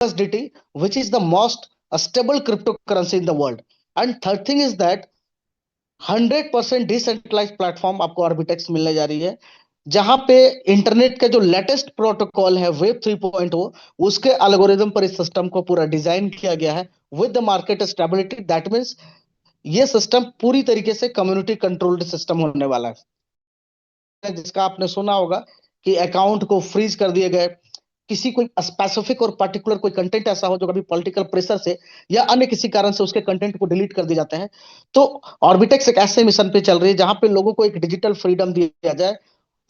USDT, which is the most stable cryptocurrency in the world. And third thing is that 100% decentralise platform आपको Orbitex मिलने जा रही है, जहां पे इंटरनेट का जो लेटेस्ट प्रोटोकॉल है वेब 3.0, उसके एल्गोरिदम पर इस सिस्टम को पूरा डिजाइन किया गया है with the market stability. That means ये सिस्टम पूरी तरीके से कम्युनिटी कंट्रोल्ड सिस्टम होने वाला है, जिसका आपने सुना होगा कि अकाउंट को फ्रीज कर दिए गए, किसी कोई स्पेसिफिक और पर्टिकुलर कोई कंटेंट ऐसा हो जो कभी पॉलिटिकल प्रेशर से या अन्य किसी कारण से उसके कंटेंट को डिलीट कर दिए जाते हैं, तो ऑर्बिटेक्स एक ऐसे मिशन पे चल रही है जहां पे लोगों को एक डिजिटल फ्रीडम दिया जाए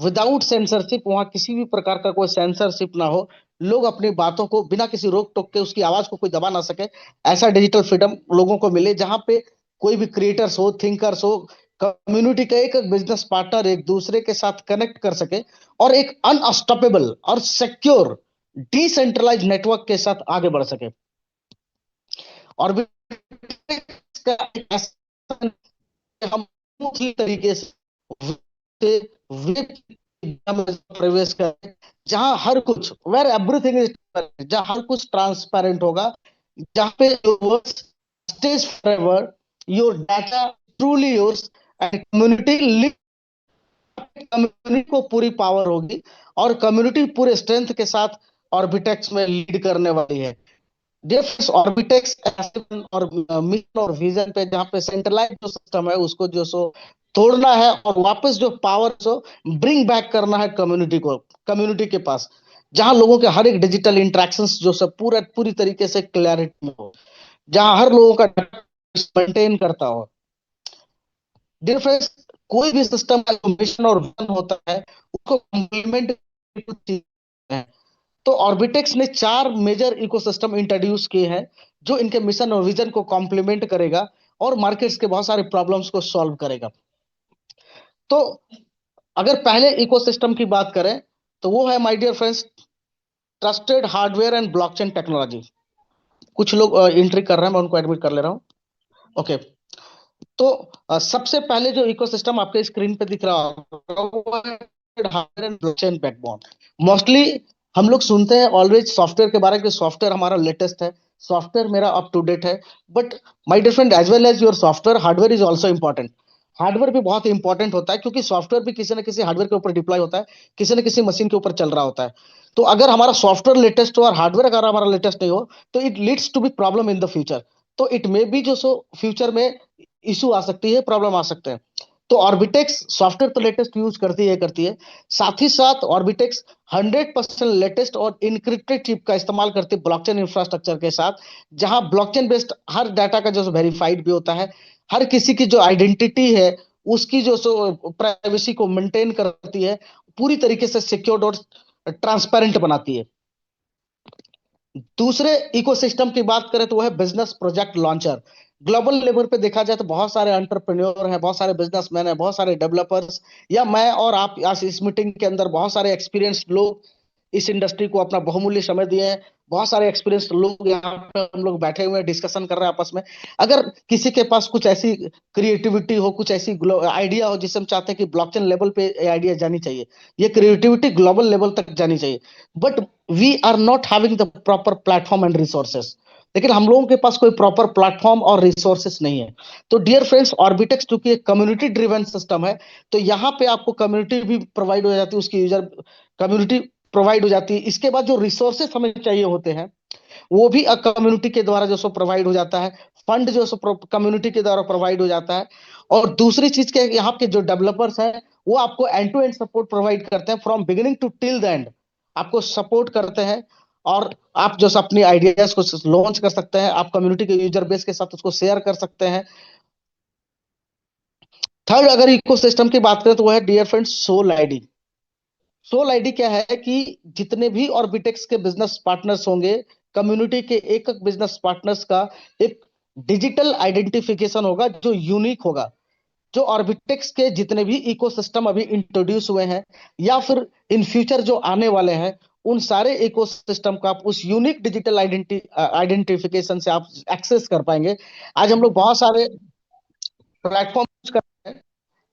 विदाउट सेंसरशिप। वहां किसी भी प्रकार का कोई सेंसरशिप ना हो, लोग अपनी बातों को बिना किसी रोक टोक के, उसकी आवाज को कोई दबा ना सके, ऐसा डिजिटल फ्रीडम लोगों को मिले, जहां पे कोई भी क्रिएटर्स हो, थिंकर्स हो, कम्युनिटी का एक बिजनेस पार्टनर एक दूसरे के साथ कनेक्ट कर सके और एक अनस्टॉपेबल और सिक्योर डिसेंट्रलाइज नेटवर्क के साथ आगे बढ़ सके। और हम उसी तरीके से प्रवेश करें जहां हर कुछ वेर एवरीथिंग इज, जहां हर कुछ ट्रांसपेरेंट होगा, जहां पे stage forever, your data truly yours and community को पूरी पावर होगी और कम्युनिटी पूरे स्ट्रेंथ के साथ ऑर्बिटेक्स में लीड करने वाली है। ऑर्बिटेक्स और मिशन और विजन पे, जहां पे सेंट्रलाइज जो सिस्टम है उसको जो सो तोड़ना है और वापस जो पावर सो ब्रिंग बैक करना है कम्युनिटी को, कम्युनिटी के पास, जहां लोगों के हर एक डिजिटल इंटरेक्शंस जो सब पूरी तरीके से क्लैरिटी में हो, जहां हर लोगों का मेंटेन करता हो। डियर फ्रेंड्स, कोई भी सिस्टम का जो मिशन और विजन होता है उसको कॉम्प्लीमेंट है। तो ऑर्बिटेक्स ने 4 मेजर इकोसिस्टम इंट्रोड्यूस किए हैं जो इनके मिशन और विजन को कॉम्प्लीमेंट करेगा और मार्केट्स के बहुत सारे प्रॉब्लम्स को सॉल्व करेगा। तो अगर पहले इकोसिस्टम की बात करें तो वो है my dear friends trusted hardware and blockchain technology. कुछ लोग एंट्री कर रहे हैं, मैं उनको एडमिट कर ले रहा हूं। ओके, तो सबसे पहले जो इकोसिस्टम आपके स्क्रीन पे दिख रहा होगा वो है hardware and blockchain backbone. Mostly हम लोग सुनते हैं ऑलवेज सॉफ्टवेयर के बारे में कि सॉफ्टवेयर हमारा लेटेस्ट है, सॉफ्टवेयर मेरा अप टू डेट है, but my dear friend, as well as your software, hardware is also important. Hardware भी बहुत इंपॉर्टेंट होता है क्योंकि सॉफ्टवेयर भी किसी न किसी हार्डवेयर के ऊपर डिप्लॉय होता है, किसी न किसी मशीन के ऊपर चल रहा होता है। तो अगर हमारा सॉफ्टवेयर लेटेस्ट हो और हार्डवेयर अगर हमारा लेटेस्ट नहीं हो तो it leads to be problem in the future. तो इट मे बी जो सो फ्यूचर में इशू आ सकती है, प्रॉब्लम आ सकते हैं। तो ऑर्बिटेक्स सॉफ्टवेयर तो लेटेस्ट यूज करती है, साथ ही साथ ऑर्बिटेक्स 100% लेटेस्ट और इनक्रिप्टेड चिप का इस्तेमाल करती है ब्लॉकचेन इंफ्रास्ट्रक्चर के साथ, जहां ब्लॉकचेन बेस्ड हर डाटा का जो वेरीफाइड भी होता है, हर किसी की जो आइडेंटिटी है उसकी जो सो प्राइवेसी को मेंटेन करती है, पूरी तरीके से सिक्योर्ड और ट्रांसपेरेंट बनाती है। दूसरे इकोसिस्टम की बात करें तो वह है business project launcher. Global level पे देखा जाए तो बहुत सारे एंटरप्रेन्योर हैं, बहुत सारे बिजनेसमैन हैं, बहुत सारे डेवलपर्स, या मैं और आप आज इस मीटिंग के अंदर बहुत सारे एक्सपीरियंस्ड लोग इस इंडस्ट्री को अपना बहुमूल्य समय दिए हैं। बहुत सारे एक्सपीरियंस्ड लोग यहाँ पे हम लोग बैठे हुए हैं, डिस्कशन कर रहे हैं आपस में। अगर किसी के पास कुछ ऐसी क्रिएटिविटी हो, कुछ ऐसी आइडिया हो जिसे हम चाहते हैं कि ब्लॉकचेन लेवल पे ये आइडिया जानी चाहिए, ये क्रिएटिविटी ग्लोबल लेवल तक जानी चाहिए, but we are not having the proper platform and resources, लेकिन हम लोगों के पास कोई प्रॉपर प्लेटफॉर्म और रिसोर्सेस नहीं है। तो डियर फ्रेंड्स, ऑर्बिटेक्स चूंकि एक कम्युनिटी ड्रिवन सिस्टम है, तो यहाँ पे आपको कम्युनिटी भी प्रोवाइड हो जाती है, उसकी यूजर कम्युनिटी प्रोवाइड हो जाती है। इसके बाद जो रिसोर्सेस हमें चाहिए होते हैं वो भी कम्युनिटी के द्वारा जो सो प्रोवाइड हो जाता है, फंड जो सो कम्युनिटी के द्वारा प्रोवाइड हो जाता है। और दूसरी चीज के यहाँ के जो डेवलपर्स हैं वो आपको end to end support provide करते हैं, from beginning to till the end आपको सपोर्ट करते हैं। और आप जो अपनी आइडियाज को लॉन्च कर सकते हैं, आप कम्युनिटी के यूजर बेस के साथ उसको शेयर कर सकते हैं। थर्ड अगर इकोसिस्टम की बात करें तो वो है dear friends soul ID. Soul ID क्या है कि जितने भी ऑर्बिटेक्स के बिजनेस पार्टनर्स होंगे, कम्युनिटी के एक एक बिजनेस पार्टनर्स का एक डिजिटल आइडेंटिफिकेशन होगा जो यूनिक होगा। जो ऑर्बिटेक्स के जितने भी इकोसिस्टम अभी इंट्रोड्यूस हुए हैं या फिर इन फ्यूचर जो आने वाले हैं, उन सारे इकोसिस्टम को आप उस यूनिक डिजिटल आइडेंटिफिकेशन से आप एक्सेस कर पाएंगे। आज हम लोग बहुत सारे प्लेटफॉर्म यूज करते हैं,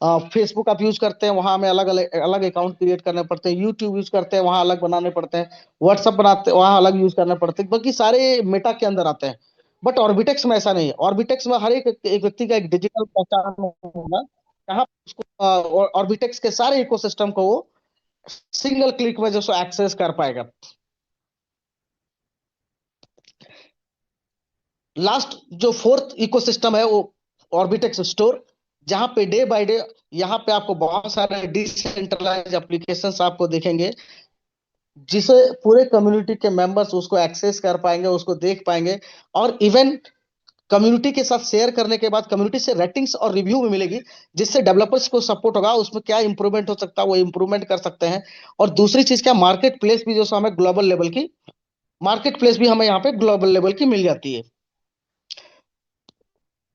फेसबुक आप यूज करते हैं, वहां हमें अलग अलग अलग अकाउंट क्रिएट करने पड़ते हैं। यूट्यूब यूज करते हैं, वहां अलग बनाने पड़ते हैं। व्हाट्सअप बनाते हैं, वहां अलग यूज करने पड़ते हैं। बाकी सारे मेटा के अंदर आते हैं। बट ऑर्बिटेक्स में ऐसा नहीं है। ऑर्बिटेक्स में हर एक व्यक्ति का एक डिजिटल पहचान होगा, जहाँ उसको ऑर्बिटेक्स के सारे इकोसिस्टम को वो सिंगल क्लिक में जो सो एक्सेस कर पाएगा। लास्ट जो फोर्थ इकोसिस्टम है वो ऑर्बिटेक्स स्टोर, जहां पे डे बाय डे यहाँ पे आपको बहुत सारे डिसेंट्रलाइज एप्लीकेशंस आपको दिखेंगे, जिसे पूरे कम्युनिटी के मेंबर्स उसको एक्सेस कर पाएंगे, उसको देख पाएंगे। और इवन कम्युनिटी के साथ शेयर करने के बाद कम्युनिटी से रेटिंग्स और रिव्यू भी मिलेगी, जिससे डेवलपर्स को सपोर्ट होगा, उसमें क्या इंप्रूवमेंट हो सकता है वो इंप्रूवमेंट कर सकते हैं। और दूसरी चीज क्या, मार्केट प्लेस भी जो सो हमें ग्लोबल लेवल की मार्केट प्लेस भी हमें यहाँ पे ग्लोबल लेवल की मिल जाती है।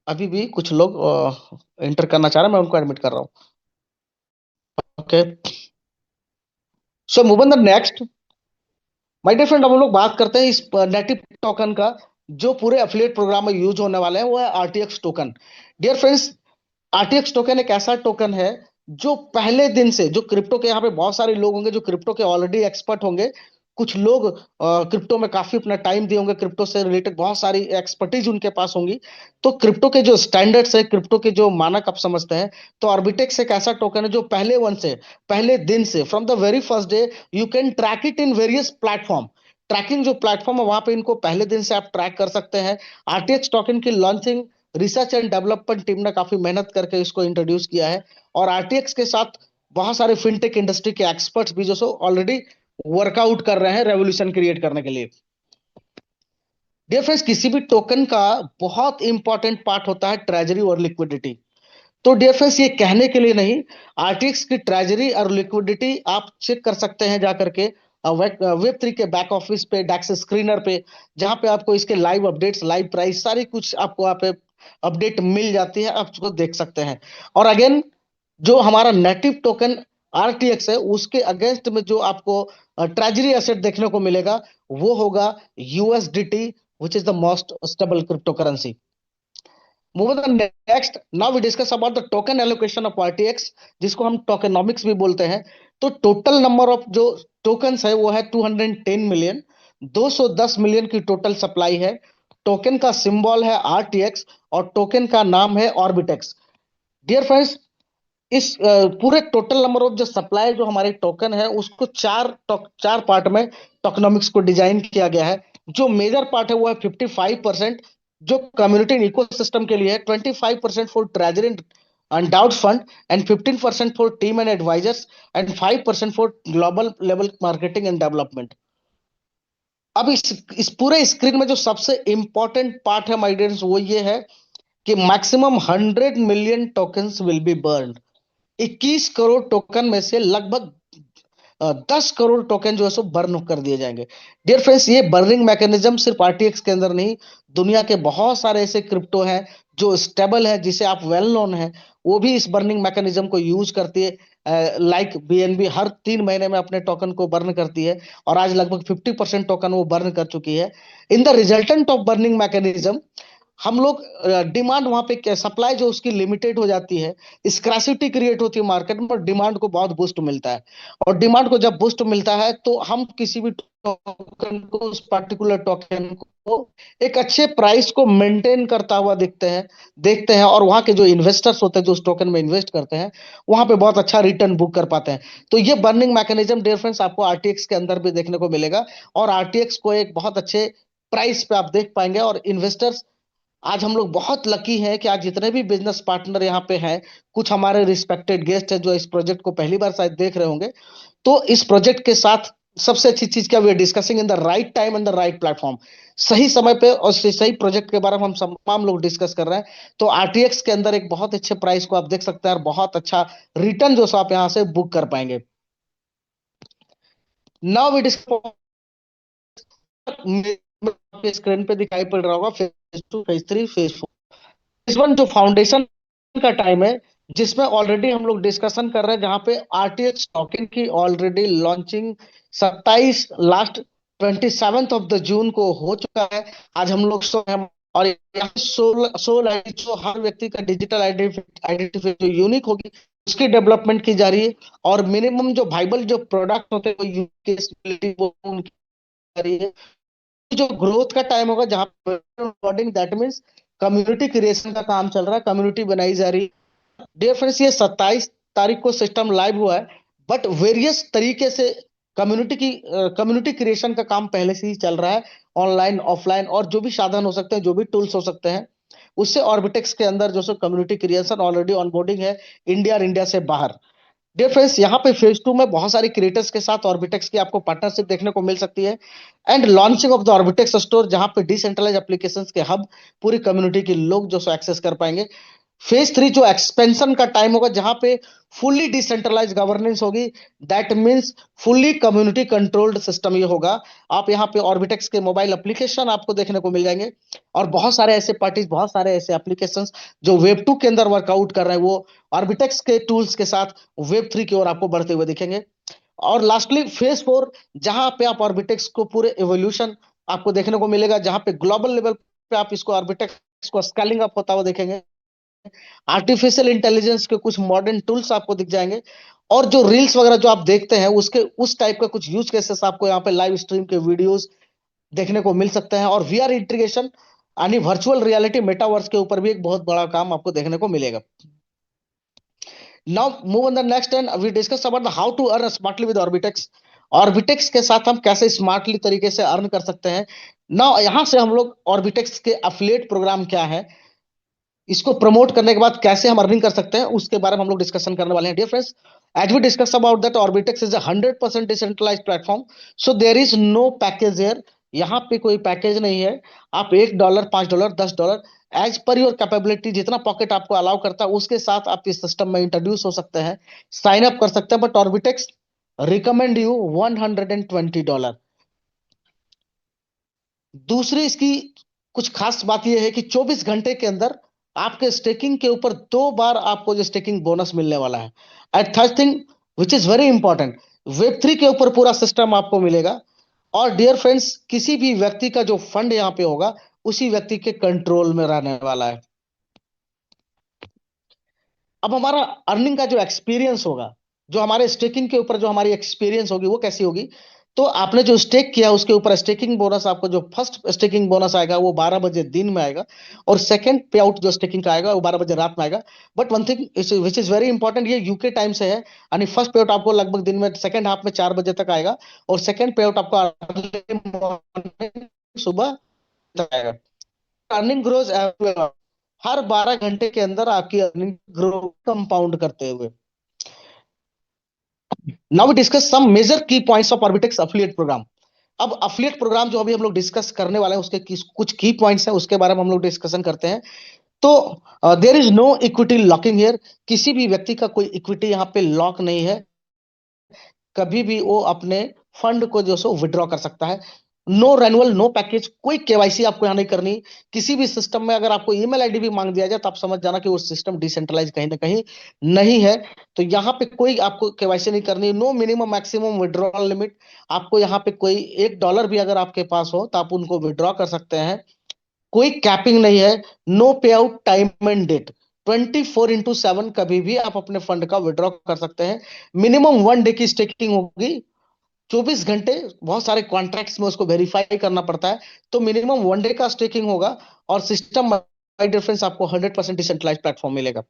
अभी भी कुछ लोग एंटर करना चाह रहे हैं, मैं उनको एडमिट कर रहा हूँ। Okay, so move on the next. My dear friend, अब हम लोग बात करते हैं इस नेटिव टोकन का, जो पूरे एफिलिएट प्रोग्राम में यूज होने वाले हैं, वो है RTX token. Dear friends, RTX token एक ऐसा टोकन है जो पहले दिन से, जो क्रिप्टो के यहाँ पे बहुत सारे लोग होंगे जो क्रिप्टो के ऑलरेडी एक्सपर्ट होंगे। कुछ लोग क्रिप्टो में काफी अपना टाइम दिए होंगे, क्रिप्टो से रिलेटेड बहुत सारी एक्सपर्टीज उनके पास होंगी। तो क्रिप्टो के जो स्टैंडर्ड्स है, क्रिप्टो के जो मानक आप समझते हैं, तो ऑर्बिटेक्स एक ऐसा टोकन है जो पहले वन से, पहले दिन से, from the very first day you can track it in various platform. Tracking जो प्लेटफॉर्म है वहां पे इनको पहले दिन से आप ट्रैक कर सकते हैं। आरटीएक्स टोकन की launching research and development team ने काफी मेहनत करके इसको इंट्रोड्यूस किया है। और आरटीएक्स के साथ बहुत सारे फिनटेक इंडस्ट्री के एक्सपर्ट्स भी जो सो ऑलरेडी वर्कआउट कर रहे हैं रेवोल्यूशन क्रिएट करने के लिए। डियर फ्रेंड्स, किसी भी टोकन का बहुत इंपॉर्टेंट पार्ट होता है ट्रेजरी और लिक्विडिटी। तो डियर फ्रेंड्स, ये कहने के लिए नहीं, आरटीएक्स की ट्रेजरी और लिक्विडिटी आप चेक कर सकते हैं जा करके वेब 3 के बैक ऑफिस पे, डैक्स स्क्रीनर पे, जहां पे आपको इसके लाइव अपडेट्स, लाइव प्राइस, सारी कुछ आपको वहां पे अपडेट मिल जाती है, आप उसको देख सकते हैं। और अगेन, जो हमारा नेटिव टोकन आरटीएक्स है, उसके अगेंस्ट में जो आपको ट्रेजरी एसेट देखने को मिलेगा, वो होगा USDT, which is the most stable crypto currency. Move on the next, now we discuss about the token allocation of RTX, जिसको हम टोकेनॉमिक्स भी बोलते हैं। तो टोटल नंबर ऑफ जो टोकन्स है वो है 210 मिलियन। 210 मिलियन की टोटल सप्लाई है। टोकन का सिंबल है आरटीएक्स और टोकन का नाम है ऑर्बिटेक्स। डियर फ्रेंड्स, इस पूरे टोटल नंबर ऑफ जो सप्लाई जो हमारे टोकन है, उसको चार पार्ट में टोकनॉमिक्स को डिजाइन किया गया है। जो मेजर पार्ट है वो है 55%, जो कम्युनिटी इकोसिस्टम के लिए है, 25% for treasury and doubt fund, and 15% for team and advisors, and 5% for global level marketing and development. अब इस पूरे स्क्रीन में जो सबसे इंपॉर्टेंट पार्ट है माय डियर्स, वो ये है कि maximum 100 million tokens will be burn. 21 crore token में से लगभग 10 करोड़ टोकन जो है सो बर्न कर दिए जाएंगे। डियर फ्रेंड्स, ये बर्निंग मैकेनिज्म सिर्फ आरटीएक्स के अंदर नहीं, दुनिया के बहुत सारे ऐसे क्रिप्टो हैं जो स्टेबल है, जिसे आप वेल नोन है, वो भी इस बर्निंग मैकेनिज्म को यूज करती है। लाइक बीएनबी हर 3 महीने में अपने टोकन को बर्न करती है, और आज लगभग 50% टोकन वो बर्न कर चुकी है। In the resultant of burning mechanism, हम लोग डिमांड वहां पे क्या, सप्लाई जो उसकी लिमिटेड हो जाती है, स्क्रैसिटी क्रिएट होती है मार्केट में, और डिमांड को बहुत बूस्ट मिलता है। और डिमांड को जब बूस्ट मिलता है, तो हम किसी भी टोकन को, उस पर्टिकुलर टोकन को एक अच्छे प्राइस को मेंटेन करता हुआ देखते हैं, और वहां के जो इन्वेस्टर्स होते हैं जो उस टोकन में इन्वेस्ट करते हैं, वहां पे बहुत अच्छा रिटर्न बुक कर पाते हैं। तो ये बर्निंग मैकेनिज्म डियर फ्रेंड्स आपको आरटीएक्स के अंदर भी देखने को मिलेगा, और आरटीएक्स को एक बहुत अच्छे प्राइस पे आप देख पाएंगे। और इन्वेस्टर्स, आज हम लोग बहुत लकी हैं कि आज जितने भी बिजनेस पार्टनर यहाँ पे हैं, कुछ हमारे रिस्पेक्टेड गेस्ट हैं जो इस प्रोजेक्ट को पहली बार शायद देख रहे होंगे। तो इस प्रोजेक्ट के साथ सबसे अच्छी चीज क्या, we are discussing in the right time and the right platform. सही समय पे और सही प्रोजेक्ट के बारे में हम तमाम लोग डिस्कस कर रहे हैं। तो आरटीएक्स के अंदर एक बहुत अच्छे प्राइस को आप देख सकते हैं, और बहुत अच्छा रिटर्न जो सो आप यहाँ से बुक कर पाएंगे। नाउ वी डिस्कस, स्क्रीन पे दिखाई पड़ रहा होगा फेज 2, फेज 3, फेज 4। इस वन जो फाउंडेशन का टाइम है, जिसमें ऑलरेडी हम लोग डिस्कशन कर रहे हैं, जहां पे आरटीएक्स टोकन की already launching 27 last 27 of the June को हो चुका है। आज हम लोग और यहाँ सोल सोल आईडी जो हर व्यक्ति का डिजिटल आइडेंटिफिकेशन जो यूनिक होगी उसकी डेवलपमेंट की जा रही है। और मिनिमम जो वाइबल जो प्रोडक्ट होते हैं वो यूकेसबिलिटी वो उनकी जा रही है। जो ग्रोथ का टाइम होगा जहाँ पर दैट मीन्स कम्युनिटी क्रिएशन का काम चल रहा है, कम्युनिटी बनाई जा रही है। डियर फ्रेंड्स, ये 27 तारीख को सिस्टम लाइव हुआ है, बट वेरियस तरीके से कम्युनिटी क्रिएशन का काम पहले से ही चल रहा है, ऑनलाइन ऑफलाइन, और जो भी साधन हो सकते हैं, जो भी टूल्स हो सकते हैं, उससे ऑर्बिटेक्स के अंदर जो सो कम्युनिटी क्रिएशन ऑलरेडी ऑनबोर्डिंग है इंडिया और इंडिया से बाहर। डियर फ्रेंड्स, यहाँ पे फेज 2 में बहुत सारे क्रिएटर्स के साथ ऑर्बिटेक्स की आपको पार्टनरशिप देखने को मिल सकती है। And launching of the Orbitex store, जहाँ पे डिसेंट्रलाइज एप्लीकेशंस के हब पूरी कम्युनिटी के लोग जो सो एक्सेस कर पाएंगे। फेज 3 जो एक्सपेंशन का टाइम होगा जहां पे फुल्ली डिसेंट्रलाइज गवर्नेंस होगी, that means fully community controlled system ये होगा। आप यहाँ पे ऑर्बिटेक्स के मोबाइल एप्लीकेशन आपको देखने को मिल जाएंगे, और बहुत सारे ऐसे पार्टीज, बहुत सारे ऐसे एप्लीकेशंस जो वेब 2 के अंदर वर्कआउट कर रहे हैं, वो ऑर्बिटेक्स के टूल्स के साथ वेब 3 की ओर आपको बढ़ते हुए दिखेंगे। और लास्टली फेज 4, जहां पे आप ऑर्बिटेक्स को पूरे एवोल्यूशन आपको देखने को मिलेगा, जहां पे ग्लोबल लेवल पे आप इसको ऑर्बिटेक्स को स्केलिंग अप होता हुआ देखेंगे। आर्टिफिशियल इंटेलिजेंस के कुछ मॉडर्न टूल्स आपको दिख जाएंगे, और जो रील्स वगैरह जो आप देखते हैं उसके उस टाइप का कुछ यूज केसेस आपको यहाँ पे लाइव स्ट्रीम के वीडियोस देखने को मिल सकते हैं। और वीआर इंटीग्रेशन यानी वर्चुअल रियलिटी मेटावर्स के ऊपर भी एक बहुत बड़ा काम आपको देखने को मिलेगा। Now move on the next and we discuss about the how to earn smartly with Orbitex. Orbitex के साथ हम कैसे स्मार्टली तरीके से अर्न कर सकते हैं। नाउ यहाँ से हम लोग ऑर्बिटेक्स के अफिलिएट प्रोग्राम क्या है, इसको प्रमोट करने के बाद कैसे हम अर्निंग कर सकते हैं, उसके बारे में हम लोग डिस्कशन करने वाले हैं। Dear friends, as we discuss about that Orbitex is 100% decentralise platform, so there is no package here. यहाँ पे कोई पैकेज नहीं है। आप $1, $5, $10 एज पर योर कैपेबिलिटी, जितना पॉकेट आपको अलाउ करता है उसके साथ आप इस सिस्टम में इंट्रोड्यूस हो सकते हैं, साइन अप कर सकते हैं। But Orbitex recommend you $120। दूसरी इसकी कुछ खास बात यह है कि 24 घंटे के अंदर आपके स्टेकिंग के ऊपर 2 बार आपको जो स्टेकिंग बोनस मिलने वाला है। And third thing which is very important, web 3 के ऊपर पूरा सिस्टम आपको मिलेगा। और डियर फ्रेंड्स, किसी भी व्यक्ति का जो फंड यहाँ पे होगा उसी व्यक्ति के कंट्रोल में रहने वाला है। अब हमारा अर्निंग का जो एक्सपीरियंस होगा, जो हमारे स्टेकिंग के ऊपर जो हमारी एक्सपीरियंस होगी वो कैसी होगी। तो आपने जो स्टेक किया उसके ऊपर स्टेकिंग बोनस, आपको जो फर्स्ट स्टेकिंग बोनस आएगा वो 12 बजे दिन में आएगा, और सेकंड पे आउट जो स्टेकिंग का आएगा वो 12 बजे रात में आएगा। But one thing which is very important, ये यूके टाइम से है, यानी फर्स्ट पे आउट आपको लगभग दिन में सेकंड हाफ में 4 बजे तक आएगा, और सेकंड पे आउट आपको early morning, सुबह तक आएगा। अर्निंग ग्रोज हर 12 घंटे के अंदर आपकी अर्निंग ग्रो कंपाउंड करते हुए। Now we discuss some major key points of Orbitex affiliate program. अब अफिलिएट प्रोग्राम जो अभी हम लोग डिस्कस करने वाले हैं उसके कुछ की पॉइंट्स हैं, उसके बारे में हम लोग डिस्कशन करते हैं। तो there is no equity locking here, किसी भी व्यक्ति का कोई इक्विटी यहाँ पे लॉक नहीं है। कभी भी वो अपने फंड को जो सो विड्रॉ कर सकता है। नो रेनुअल, नो पैकेज, कोई केवाईसी आपको यहाँ नहीं करनी। किसी भी सिस्टम में अगर आपको ईमेल आईडी भी मांग दिया जाए तो आप समझ जाना कि वो सिस्टम डिसेंट्रलाइज कहीं ना कहीं नहीं है। तो यहाँ पे कोई आपको केवाईसी नहीं करनी। No minimum maximum withdrawal limit, आपको यहाँ पे कोई $1 भी अगर आपके पास हो तो आप उनको विड्रॉ कर सकते हैं। कोई कैपिंग नहीं है। नो पे out time and date, 24x7 कभी भी आप अपने फंड का विड्रॉ कर सकते हैं। मिनिमम 1 डे की स्टेकिंग होगी, 24 घंटे। बहुत सारे कॉन्ट्रैक्ट्स में उसको वेरीफाई करना पड़ता है, तो मिनिमम 1 डे का स्टेकिंग होगा। और सिस्टम बाय डिफरेंस आपको 100% डिसेंट्रलाइज प्लेटफॉर्म मिलेगा।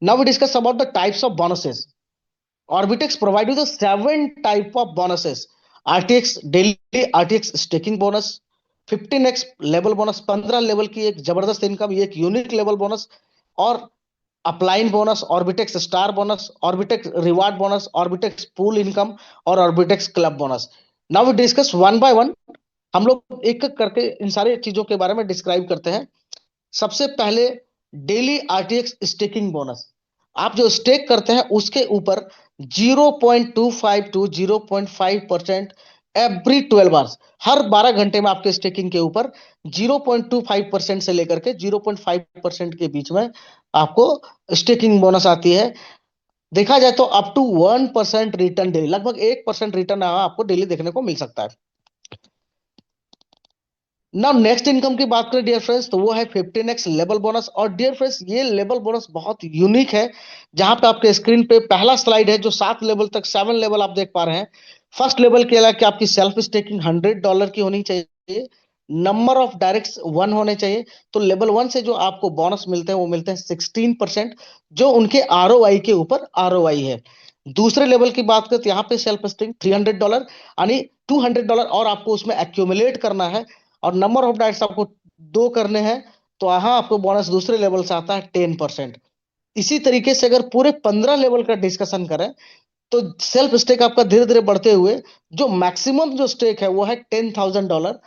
Now we discuss about the types of bonuses. Orbitex provide you the 7 type of bonuses: RTX daily RTX staking bonus, 15x level bonus, 15 level की एक जबरदस्त income, ये एक unique level bonus, और upline bonus, Orbitex star bonus, Orbitex reward bonus, Orbitex pool income, और Orbitex club bonus. Now we discuss one by one, हम लोग एक एक करके इन सारी चीजों के बारे में डिस्क्राइब करते हैं। सबसे पहले डेली आरटीएक्स स्टेकिंग बोनस। आप जो स्टेक करते हैं उसके ऊपर 0.25 टू 0.5% एवरी 12 आवर्स, हर 12 घंटे में आपके स्टेकिंग के ऊपर 0.25% से लेकर के 0.5% के बीच में आपको स्टेकिंग बोनस आती है। देखा जाए तो अप टू 1% रिटर्न डेली, लगभग 1% रिटर्न आपको डेली देखने को मिल सकता है। ना नेक्स्ट इनकम की बात करें डियर फ्रेंड्स, तो वो है 15x लेवल बोनस। और डियर फ्रेंड्स, ये लेवल बोनस बहुत यूनिक है। जहां पे आपके स्क्रीन पे पहला स्लाइड है, जो 7 लेवल तक, 7 लेवल आप देख पा रहे हैं। फर्स्ट लेवल के लिए कि आपकी सेल्फ स्टेकिंग $100 की होनी चाहिए, नंबर ऑफ डायरेक्ट 1 होने चाहिए। तो लेवल 1 से जो आपको बोनस मिलते हैं वो मिलते हैं 16%, जो उनके आरओआई के ऊपर आरओआई है। दूसरे लेवल की बात करें तो यहाँ पे सेल्फ स्टेकिंग $300, यानी $200 और आपको उसमें एक्यूमुलेट करना है, और नंबर ऑफ डाइट्स आपको 2 करने हैं। तो यहाँ आपको बोनस दूसरे लेवल से आता है 10%। इसी तरीके से अगर पूरे 15 लेवल का डिस्कशन करें, तो सेल्फ स्टेक आपका धीरे धीरे बढ़ते हुए जो मैक्सिमम जो स्टेक है वो है $10,000।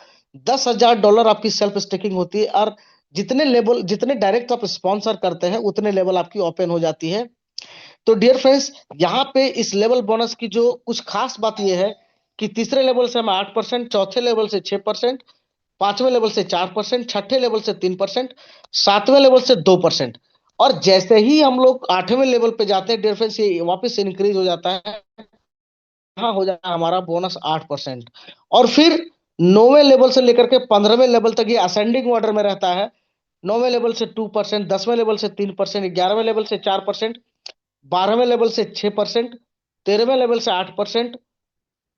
$10,000 आपकी सेल्फ स्टेकिंग होती है, और जितने लेवल, जितने डायरेक्ट आप स्पॉन्सर करते हैं उतने लेवल आपकी ओपन हो जाती है। तो डियर फ्रेंड्स, यहाँ पे इस लेवल बोनस की जो कुछ खास बात यह है कि तीसरे लेवल से हमें 8%, चौथे लेवल से 6%, पांचवें लेवल से 4%, छठे लेवल से 3%, सातवें लेवल से 2%। और जैसे ही हम लोग आठवें लेवल पे जाते हैं डियर फ्रेंड्स, ये वापस इंक्रीज हो जाता है, यहाँ हो जाता है हमारा बोनस 8%। और फिर 9वें लेवल से लेकर के 15वें लेवल तक ये असेंडिंग ऑर्डर में रहता है। 9वें लेवल से 2%, 10वें लेवल से 3%, 11वें लेवल से 4%, 12वें लेवल से 6%, 13वें लेवल से 8%,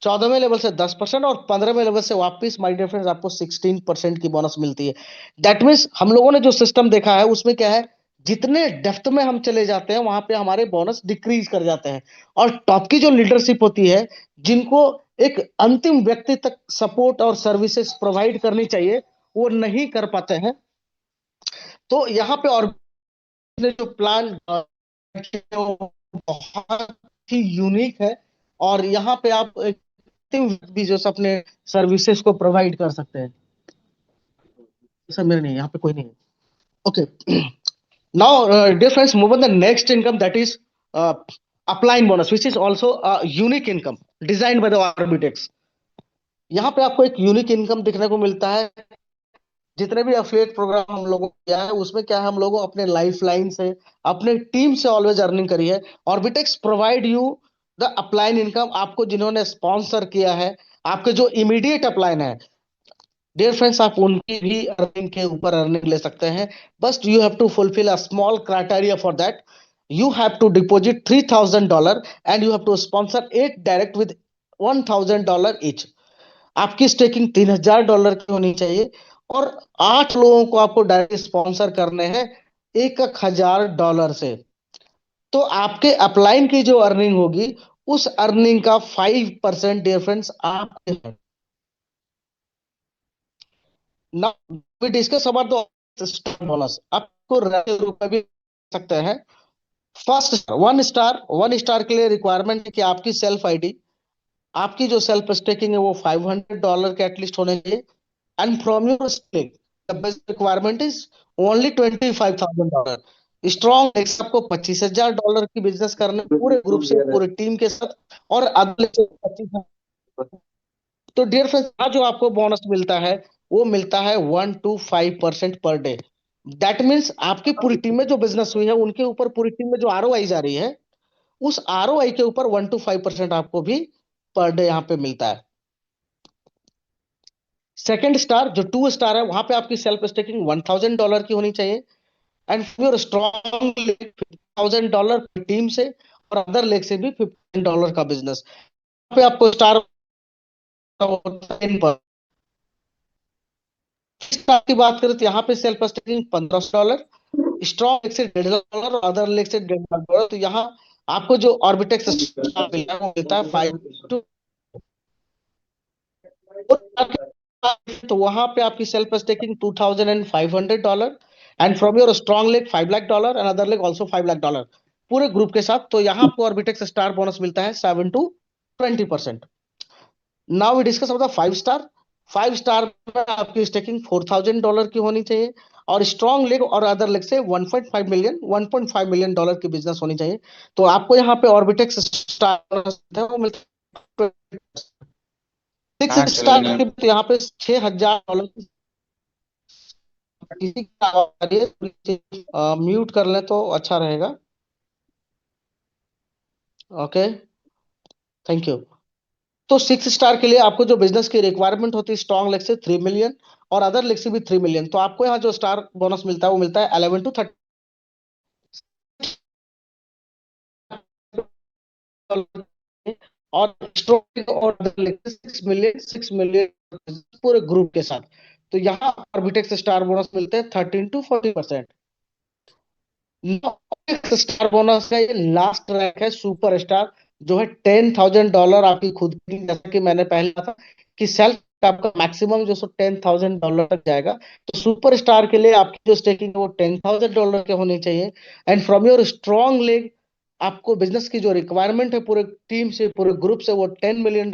14वें लेवल से 10%, और 15वें लेवल से वापस माय डियर फ्रेंड्स आपको 16% की बोनस मिलती है। दैट मीन्स हम लोगों ने जो सिस्टम देखा है उसमें क्या है, जितने डेप्थ में हम चले जाते हैं वहां पे हमारे बोनस डिक्रीज कर जाते हैं। और टॉप की जो लीडरशिप होती है, जिनको एक अंतिम व्यक्ति तक सपोर्ट और सर्विसेज प्रोवाइड करनी चाहिए, वो नहीं कर पाते हैं। तो यहाँ पे और जो प्लान बहुत ही यूनिक है, और यहाँ पे आप एक भी जो अपने सर्विसेज को प्रोवाइड कर सकते हैं। सर मेरे नहीं, यहाँ पे कोई नहीं है। Okay, now dear friends, move on the next income, that is upline bonus, which is also unique income design by the Orbitex. यहाँ पे आपको एक यूनिक इनकम देखने को मिलता है। जितने भी अफिलिएट प्रोग्राम हम लोगों को किया है उसमें क्या है, हम लोगों अपने लाइफ लाइन से, अपने टीम से ऑलवेज अर्निंग करी है। Orbitex provide you the upline income. आपको जिन्होंने स्पॉन्सर किया है, आपके जो इमीडिएट अपलाइन है डियर फ्रेंड्स, आप उनकी भी अर्निंग के ऊपर अर्निंग ले सकते हैं। बस you have to fulfil a small criteria for that. You have to deposit $3,000 and you have to sponsor 8 direct with $1,000 each. आपकी स्टेकिंग $3,000 की होनी चाहिए, और 8 लोगों को आपको डायरेक्ट स्पॉन्सर करने हैं $1,000 से। तो आपके अपलाइन की जो अर्निंग होगी, उस अर्निंग का 5% डिफरेंस आपके। Now we discuss about the star bonus. आपको रूप में भी सकते हैं। फर्स्ट, 1 स्टार, 1 स्टार के लिए रिक्वायरमेंट है कि आपकी सेल्फ आईडी, आपकी जो सेल्फ स्टेकिंग है वो $500 के एटलीस्ट होने चाहिए। And from your stake the best requirement is only $25,000। Strong आपको $25,000 की बिजनेस करने, पूरे ग्रुप से, पूरे टीम के साथ, और अगले 25। तो डियर फ्रेंड्स, जो आपको बोनस मिलता है वो मिलता है 1 to 5% per day. That means आपकी पूरी टीम में जो बिजनेस हुई है उनके ऊपर, पूरी टीम में जो आरओआई जा रही है, उस आरओआई के ऊपर 1 to 5% आपको भी पर डे यहाँ पे मिलता है। सेकंड स्टार, जो 2 स्टार है, वहां पे आपकी सेल्फ स्टेकिंग $1,000 की होनी चाहिए। एंड योर स्ट्रॉन्ग $50,000 टीम से, और अदर लेग से भी $15 का बिजनेस। पे आपको स्टार की बात करें तो यहाँ पे सेल्फ स्टेकिंग $1,500, स्ट्रॉन्ग लेग से $1,500, और अदर लेग से $1,500। तो यहाँ आपको जो ऑर्बिटेक्स मिलता है वो मिलता है 5 to। तो वहां पे आपकी self staking $2,500, and from your strong leg $5 lakh, and other leg also $5 lakh, पूरे ग्रुप के साथ। तो यहाँ आपको ऑर्बिटेक्स स्टार बोनस मिलता है 7 to 20%। Now we discuss about 5 star. 5 star में आपकी स्टेकिंग $4,000 की होनी चाहिए, और स्ट्रॉन्ग लेग और अदर लेग से 1.5 मिलियन डॉलर की बिजनेस होनी चाहिए। तो आपको यहाँ पे ऑर्बिटेक्स स्टार वो मिलता है। 6 स्टार की तो यहाँ पे $6,000 म्यूट कर लें तो अच्छा रहेगा। Okay, thank you. तो 6 स्टार के लिए आपको जो बिजनेस की रिक्वायरमेंट होती है स्ट्रॉन्ग लेग से 3 मिलियन, और अदर लेग से भी 3 मिलियन, तो आपको यहाँ जो स्टार बोनस मिलता है वो मिलता है 11 to 30। और स्ट्रोक और 6 मिलियन, 6 मिलियन पूरे ग्रुप के साथ। तो यहाँ ऑर्बिटेक्स स्टार बोनस मिलते हैं 13 to 40%। स्टार बोनस का ये लास्ट रैंक है सुपर स्टार, जो है $10,000 आपकी खुद की, जैसा कि मैंने पहले कहा था कि सेल्फ आपका मैक्सिमम जो सो $10,000 तक जाएगा। तो सुपर स्टार के लिए आपकी जो स्टेकिंग है वो $10,000 के होनी चाहिए। And from your strong leg आपको बिजनेस की जो रिक्वायरमेंट है पूरे टीम से, पूरे ग्रुप से, वो $10 million.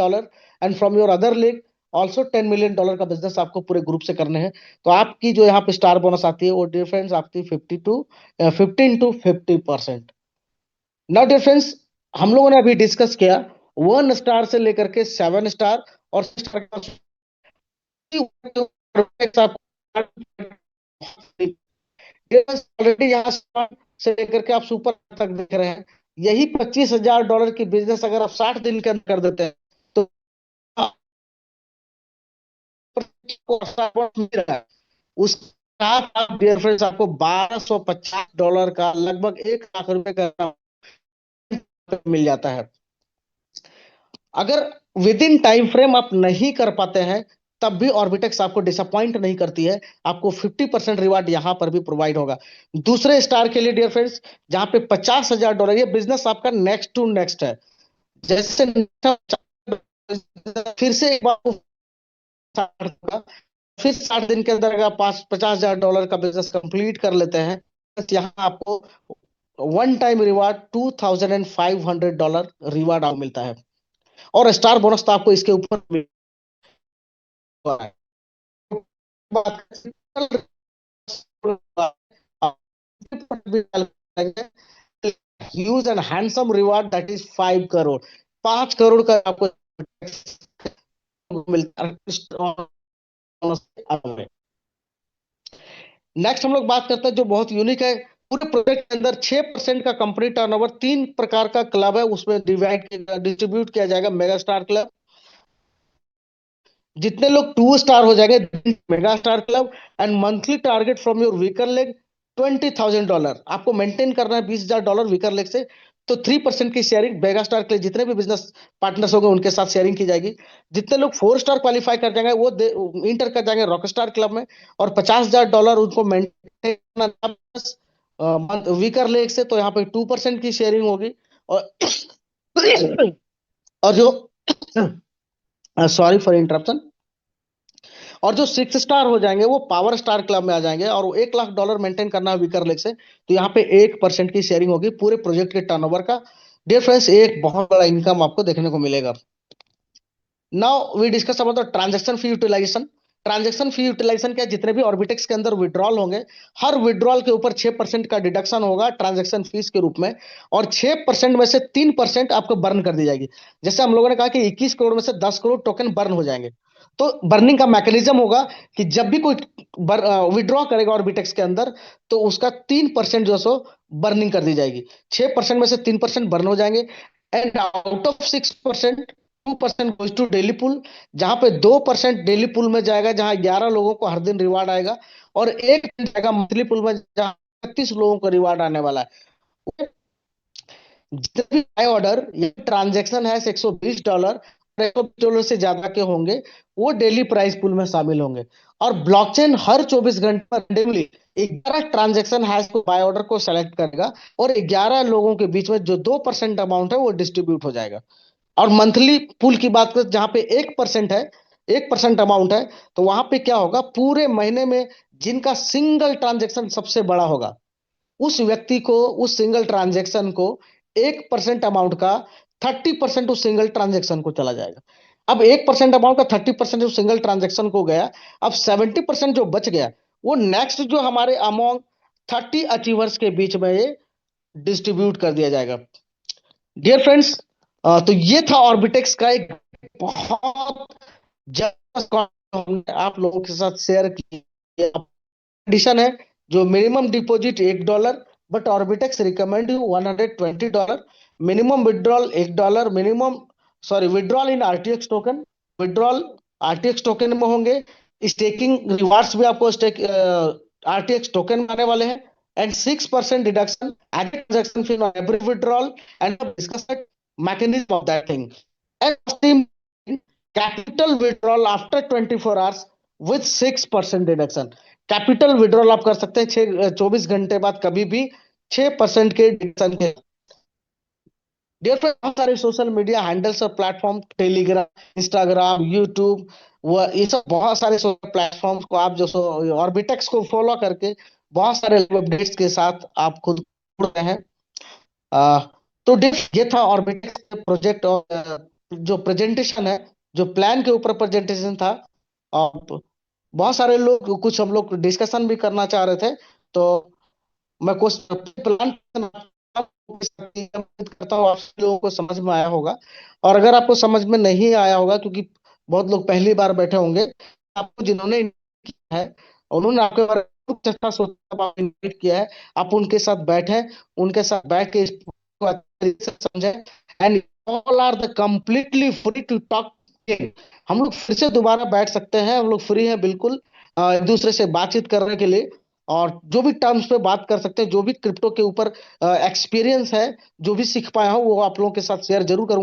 And from your other leg also $10 million का बिजनेस आपको पूरे ग्रुप से करने हैं। तो आपकी जो यहाँ पे स्टार बोनस आती है वो डिफरेंस आती है 15 to 50%। नाउ डिफरेंस हम लोगों ने अभी डिस्कस किया 1 स्टार से लेकर के 7 स्टार और स्टार का। ऑलरेडी यहाँ से लेकर के आप सुपर तक देख रहे हैं। यही $25,000 की बिजनेस अगर आप 60 दिन के अंदर कर देते हैं तो आपको मिल रहा है। उसका आप डियर फ्रेंड्स आपको $1,250 का लगभग 1 लाख रुपए का मिल जाता है। अगर विद इन टाइम फ्रेम आप नहीं कर पाते हैं तब भी ऑर्बिटेक्स आपको डिसअपॉइंट नहीं करती है, आपको 50% रिवार्ड यहां पर भी प्रोवाइड होगा। दूसरे स्टार के लिए डियर फ्रेंड्स जहां पे $50,000, ये बिजनेस आपका नेक्स्ट टू नेक्स्ट है। जैसे फिर से एक बार फिर 60 दिन के अंदर अगर आप $50,000 का बिजनेस कंप्लीट कर लेते हैं तो यहाँ आपको वन टाइम रिवार्ड $2,500 रिवार्ड आपको मिलता है। और स्टार बोनस तो आपको इसके ऊपर मिल रहा है। Huge and handsome reward that is 5 crore. 5 crore का आपको मिलता है। नेक्स्ट हम लोग बात करते हैं जो बहुत यूनिक है। पूरे प्रोजेक्ट के अंदर 6% का कंपनी टर्नओवर, 3 प्रकार का क्लब है उसमें डिस्ट्रीब्यूट किया जाएगा। मेगा स्टार क्लब, जितने लोग 2 स्टार हो जाएंगे mega star club. And monthly target from your weaker leg $20,000 आपको मेंटेन करना है, $20,000 वीकर लेग से। तो 3% की शेयरिंग मेगा स्टार के लिए जितने भी बिजनेस पार्टनर्स होंगे उनके साथ शेयरिंग की जाएगी। जितने लोग 4 स्टार क्वालिफाई कर जाएंगे वो इंटर कर जाएंगे रॉक स्टार क्लब में, और $50,000 उनको मेंटेन करना वीकर लेग से। तो यहाँ पे 2% की शेयरिंग होगी। और और जो सॉरी फॉर इंटरप्शन, और जो 6 स्टार हो जाएंगे वो पावर स्टार क्लब में आ जाएंगे, और वो $1 लाख मेंटेन करना है वीकर लेग से। तो यहाँ पे 1% की शेयरिंग होगी पूरे प्रोजेक्ट के टर्नओवर का। डियर फ्रेंड्स, एक बहुत बड़ा इनकम आपको देखने को मिलेगा। Now we discuss about the transaction fee utilisation. Transaction fee utilisation क्या, जितने भी ऑर्बिटेक्स के अंदर विड्रॉल होंगे हर विड्रॉल के ऊपर 6% का डिडक्शन होगा ट्रांजैक्शन फीस के रूप में, और 6% में से 3% आपको बर्न कर दी जाएगी। जैसे हम लोगों ने कहा कि 21 करोड़ में से 10 करोड़ टोकन बर्न हो जाएंगे। तो बर्निंग का मैकेनिज्म होगा कि जब भी कोई विड्रॉ करेगा ऑर्बिटेक्स के अंदर तो उसका 3% जो सो बर्निंग कर दी जाएगी। 6% में से 3% बर्न हो जाएंगे। And out of 6% 2% goes to daily pool, जहां पे 2% डेली पूल में जाएगा जहां 11 लोगों को हर दिन रिवार्ड आएगा, और 1% जाएगा मंथली पूल में जहां 31 लोगों को रिवार्ड आने वाला है। जितने भी बाय ऑर्डर या ट्रांजेक्शन है $120, $120 से ज्यादा के होंगे वो डेली प्राइस पूल में शामिल होंगे। और ब्लॉकचेन हर 24 घंटे पर randomly 11 ट्रांजेक्शन हैश को बाय ऑर्डर को सेलेक्ट करेगा, और 11 लोगों के बीच में जो 2% अमाउंट है वो डिस्ट्रीब्यूट हो जाएगा। और मंथली पूल की बात करें जहां पे 1% है, 1% अमाउंट है, तो वहां पे क्या होगा, पूरे महीने में जिनका सिंगल ट्रांजेक्शन सबसे बड़ा होगा उस व्यक्ति को, उस सिंगल ट्रांजेक्शन को 1% अमाउंट का 30% उस सिंगल ट्रांजेक्शन को चला जाएगा। अब 1% अमाउंट का 30% उस सिंगल ट्रांजेक्शन को गया। अब 70% जो बच गया वो नेक्स्ट जो हमारे अमोंग 30 अचीवर्स के बीच में ये डिस्ट्रीब्यूट कर दिया जाएगा। डियर फ्रेंड्स, तो ये था ऑर्बिटेक्स का एक बहुत जबरदस्त आप लोगों के साथ शेयर किया। कंडीशन है जो minimum deposit $1, but Orbitex recommend you $120। Minimum withdrawal $1, minimum sorry, withdrawal in RTX token, withdrawal RTX token में होंगे। स्टेकिंग रिवार्ड्स भी आपको स्टेक आरटीएक्स टोकन में आने वाले हैं। And 6% deduction at transaction fee on every withdrawal, and discuss mechanism of that thing. And capital withdrawal after 24 hours with 6% deduction. Capital withdrawal आप कर सकते हैं 24 घंटे बाद कभी भी 6% के डिडक्शन के। डियर फ्रेंड, बहुत सारे सोशल मीडिया हैंडल्स और प्लेटफॉर्म, टेलीग्राम, इंस्टाग्राम, यूट्यूब, वो ये सब बहुत सारे सोशल प्लेटफॉर्म्स को आप जो ऑर्बिटेक्स को फॉलो करके बहुत सारे अपडेट्स के साथ आप खुद जुड़ रहे हैं। आ, तो ये था ऑर्बिटेक्स प्रोजेक्ट और जो प्रेजेंटेशन है, जो प्लान के ऊपर प्रेजेंटेशन था। और बहुत सारे लोग, कुछ हम लोग डिस्कशन भी करना चाह रहे थे, तो मैं कुछ प्लान करता हूँ, आप लोगों को समझ में आया होगा। और अगर आपको समझ में नहीं आया होगा, क्योंकि बहुत लोग पहली बार बैठे होंगे, आपको जिन्होंने किया है उन्होंने आपके बारे में कुछ अच्छा सोचा, आप इन्वाइट किया है, आप उनके साथ बैठे, उनके साथ बैठ के इसको अच्छे तरीके से समझें। And all are the completely free to talk. हम लोग फिर से दोबारा बैठ सकते हैं, हम लोग फ्री हैं बिल्कुल एक दूसरे से बातचीत करने के लिए। और जो भी टर्म्स पे बात कर सकते हैं, जो भी क्रिप्टो के ऊपर एक्सपीरियंस है, जो भी सीख पाया हूँ, वो आप लोगों के साथ शेयर जरूर करूंगा।